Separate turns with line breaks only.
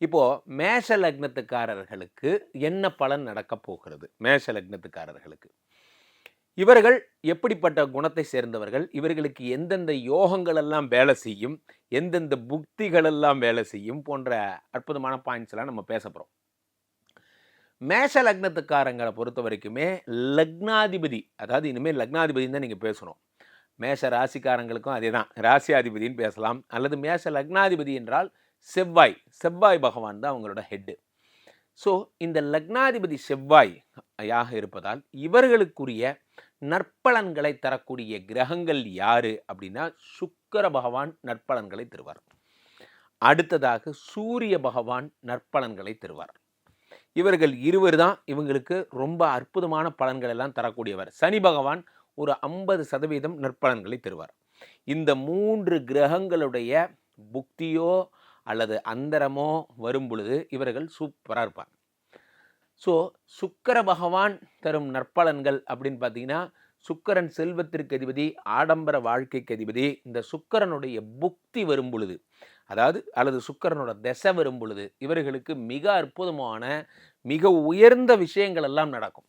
இப்போ மேஷ லக்னத்துக்காரர்களுக்கு என்ன பலன் நடக்கப் போகிறது? மேஷ லக்னத்துக்காரர்களுக்கு. இவர்கள் எப்படிப்பட்ட குணத்தை சேர்ந்தவர்கள்? இவர்களுக்கு எந்தெந்த யோகங்கள் எல்லாம் வேலை செய்யும்? எந்தெந்த புக்திகள் எல்லாம் வேலை செய்யும்? போன்ற அற்புதமான பாயிண்ட்ஸ்லாம் நம்ம பேசப் போறோம். மேஷ லக்னத்துக்காரங்கள பொறுத்தவரைக்குமே லக்னாதிபதி, அதாவது இனிமே லக்னாதிபதின்னு தான் நீங்க பேசணும். மேஷ ராசிக்காரங்களுக்கும் அதேதான். ராசியாதிபதின்னு பேசலாம். அல்லது மேஷ லக்னாதிபதி என்றால் செவ்வாய். செவ்வாய் பகவான் தான் அவங்களோட ஹெட். ஸோ இந்த லக்னாதிபதி செவ்வாய் யாக இருப்பதால் இவர்களுக்குரிய நற்பலன்களை தரக்கூடிய கிரகங்கள் யாரு அப்படின்னா சுக்கிர பகவான் நற்பலன்களை தருவார். அடுத்ததாக சூரிய பகவான் நற்பலன்களை தருவார். இவர்கள் இருவர் தான் இவங்களுக்கு ரொம்ப அற்புதமான பலன்கள் எல்லாம் தரக்கூடியவர். சனி பகவான் ஒரு 50% நற்பலன்களை தருவார். இந்த 3 கிரகங்களுடைய புக்தியோ அல்லது அந்தரமோ வரும் பொழுது இவர்கள் சூப்பராக இருப்பாங்க. ஸோ சுக்கிர பகவான் தரும் நற்பலன்கள் அப்படின்னு பார்த்தீங்கன்னா, சுக்கிரன் செல்வத்திற்கு அதிபதி, ஆடம்பர வாழ்க்கைக்கு அதிபதி. இந்த சுக்கிரனுடைய புக்தி வரும் பொழுது, அதாவது அல்லது சுக்கிரனோட திசை வரும் பொழுது இவர்களுக்கு மிக அற்புதமான, மிக உயர்ந்த விஷயங்கள் எல்லாம் நடக்கும்.